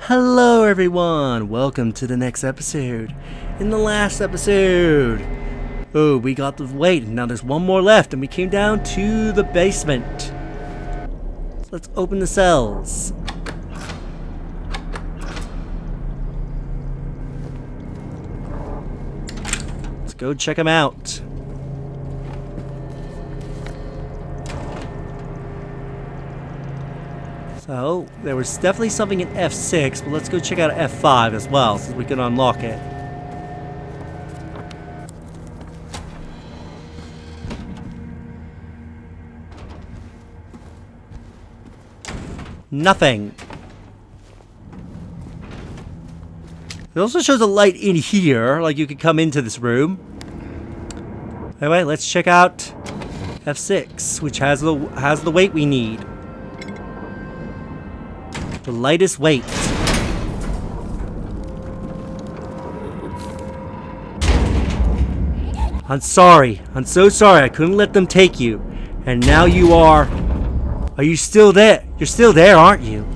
Hello everyone, welcome to the next episode. In the last episode, we got the weight, and now there's one more left, and we came down to the basement. So let's open the cells. Let's go check them out. So, there was definitely something in F6, but let's go check out F5 as well, so we can unlock it. Nothing. It also shows a light in here, like you could come into this room. Anyway, let's check out F6, which has the weight we need. The lightest weight. I'm sorry. I'm so sorry. I couldn't let them take you. And now you are... Are you still there? You're still there, aren't you?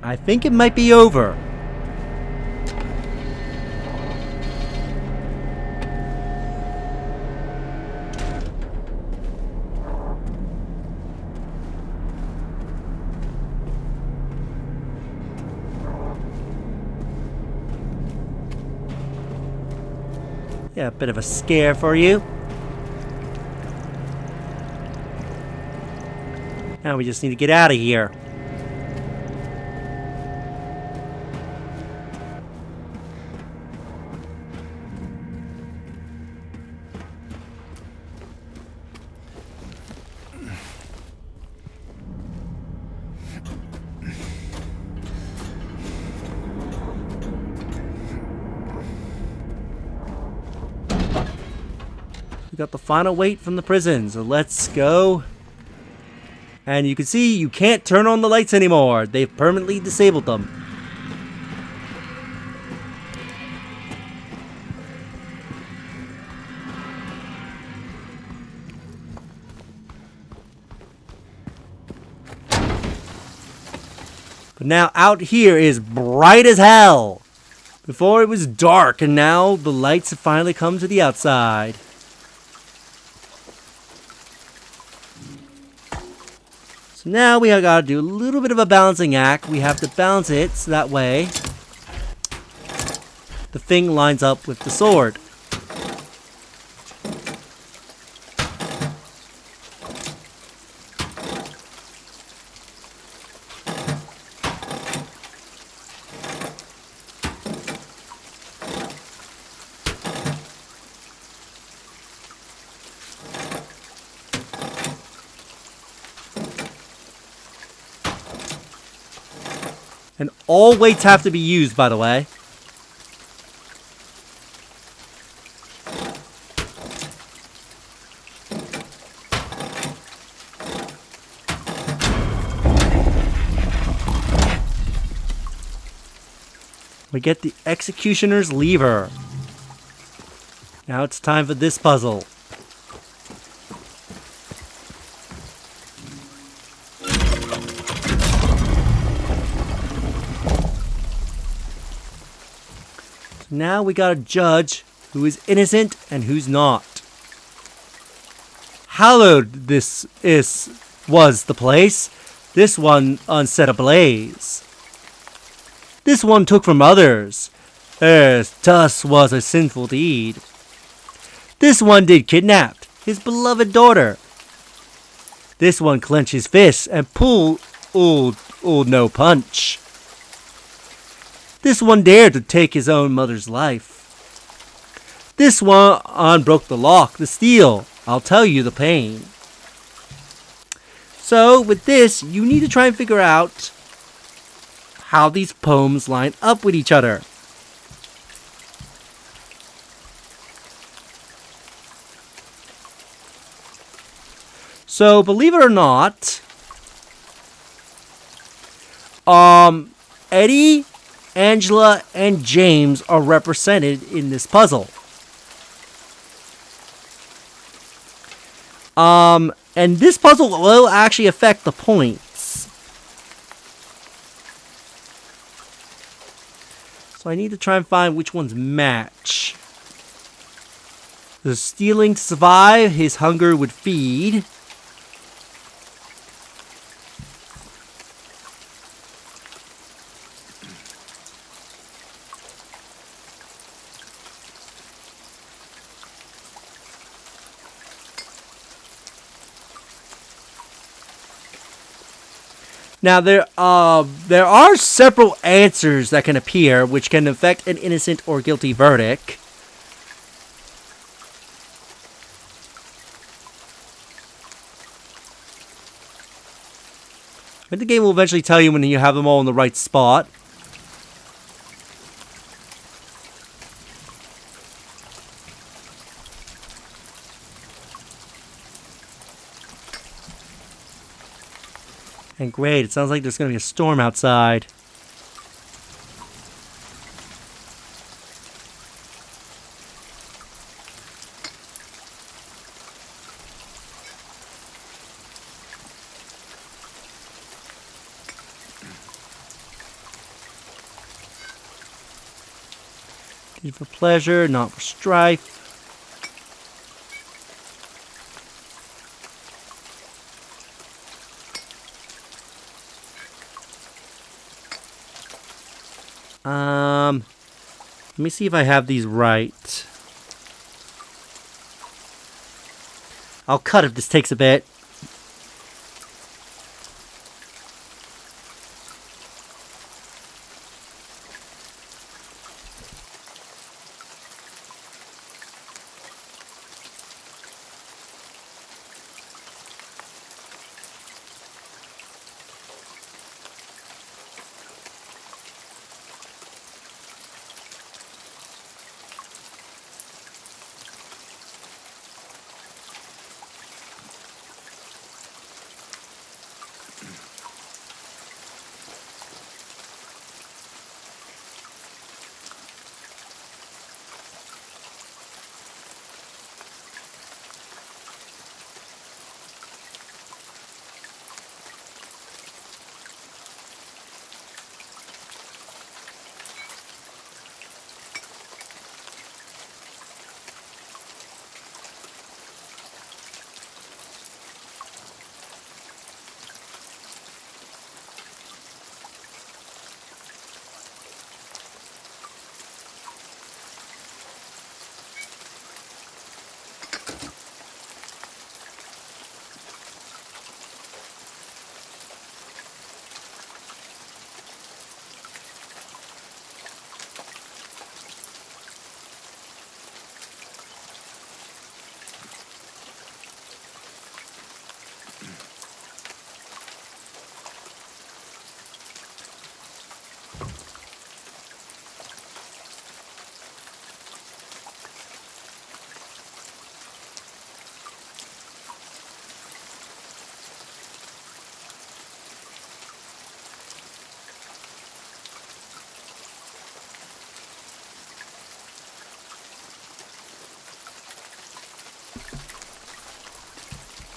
I think it might be over. Yeah, a bit of a scare for you. Now we just need to get out of here. We got the final weight from the prison, so let's go. And you can see you can't turn on the lights anymore. They've permanently disabled them. But now out here is bright as hell. Before it was dark, and now the lights have finally come to the outside. So now we got to do a little bit of a balancing act. We have to balance it so that way the thing lines up with the sword. And all weights have to be used, by the way. We get the executioner's lever. Now it's time for this puzzle. Now we gotta judge who is innocent and who's not. Hallowed was the place. This one unset ablaze. This one took from others. Thus was a sinful deed. This one did kidnap his beloved daughter. This one clenched his fists and pulled no punch. This one dared to take his own mother's life. This one unbroke the lock, the steel. I'll tell you the pain. So, with this, you need to try and figure out how these poems line up with each other. So, believe it or not, Eddie, Angela, and James are represented in this puzzle. And this puzzle will actually affect the points. So I need to try and find which ones match. The stealing to survive, his hunger would feed. Now, there are several answers that can appear, which can affect an innocent or guilty verdict. But the game will eventually tell you when you have them all in the right spot. And great, it sounds like there's going to be a storm outside. Did for pleasure, not for strife. Let me see if I have these right. I'll cut if this takes a bit.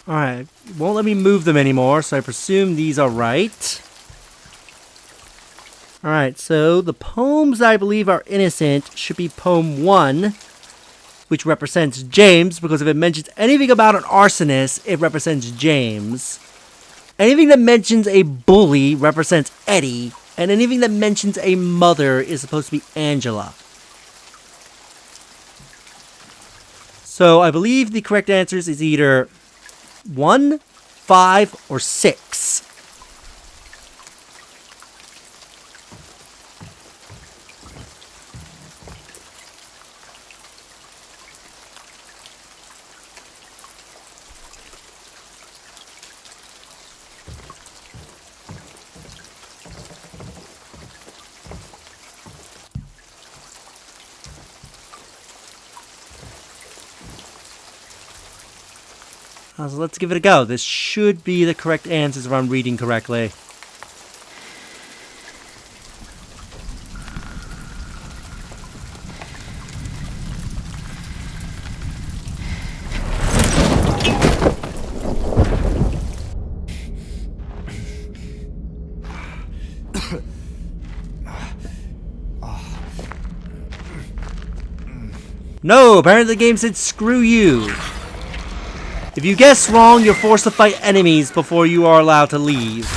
Alright, it won't let me move them anymore, so I presume these are right. Alright, so the poems I believe are innocent should be poem 1, which represents James, because if it mentions anything about an arsonist, it represents James. Anything that mentions a bully represents Eddie, and anything that mentions a mother is supposed to be Angela. So I believe the correct answers is either 1, 5, or 6. So let's give it a go. This should be the correct answers if I'm reading correctly. No, apparently the game said screw you. If you guess wrong, you're forced to fight enemies before you are allowed to leave.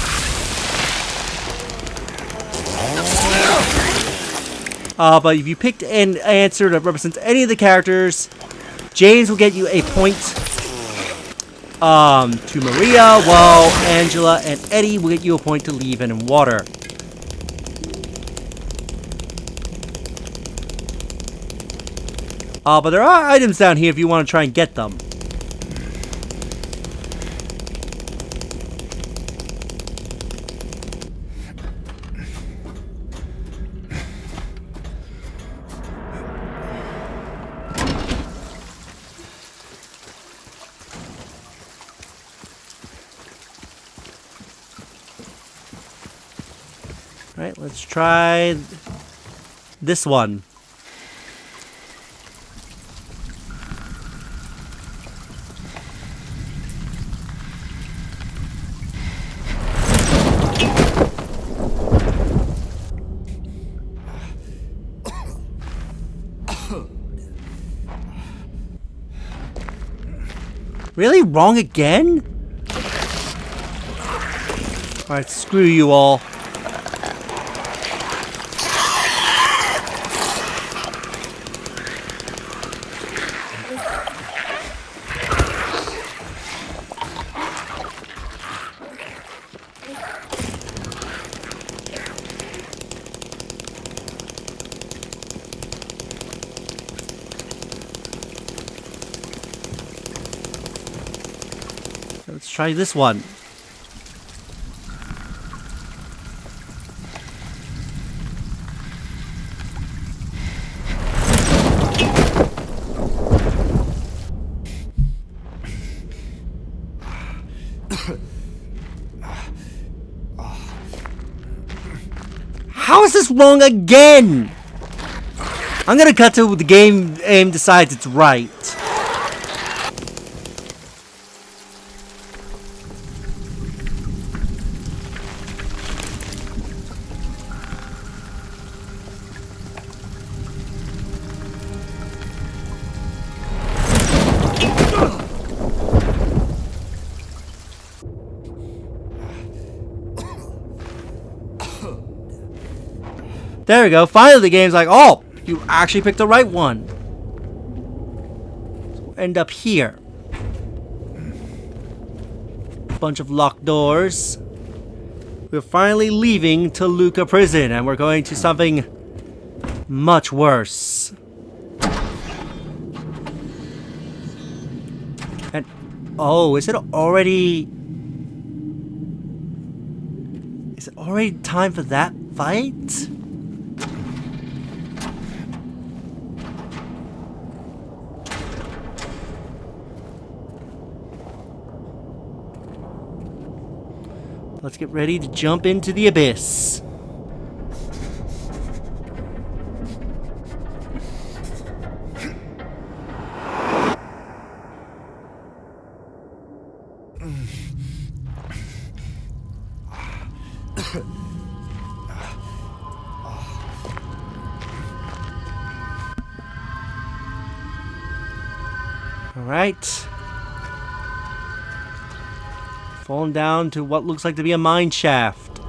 But if you picked an answer that represents any of the characters, James will get you a point to Maria, while Angela and Eddie will get you a point to leave and in water. But there are items down here if you want to try and get them. Alright, let's try this one. Really? Wrong again? Alright, screw you all. Let's try this one. How is this wrong again? I'm gonna cut to the game aim decides it's right. There we go. Finally, the game's like, oh, you actually picked the right one. So we'll end up here. Bunch of locked doors. We're finally leaving Toluca Prison, and we're going to something much worse. And oh, is it already time for that fight? Let's get ready to jump into the abyss. All right. Falling down to what looks like to be a mine shaft.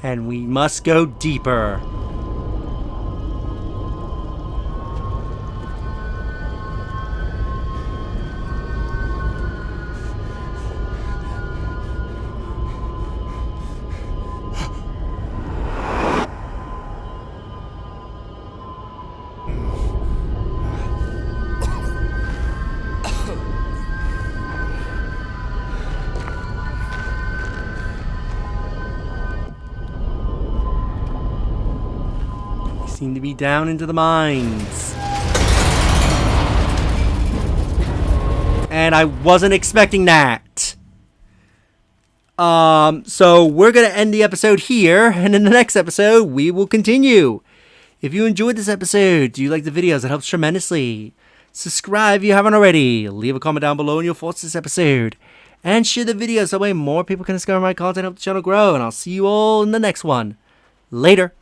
And we must go deeper. Seem to be down into the mines. and I wasn't expecting that. So we're going to end the episode here, and in the next episode, we will continue. If you enjoyed this episode, do you like the videos? It helps tremendously. Subscribe if you haven't already. Leave a comment down below on your thoughts this episode. And share the video so that way more people can discover my content and help the channel grow. And I'll see you all in the next one. Later.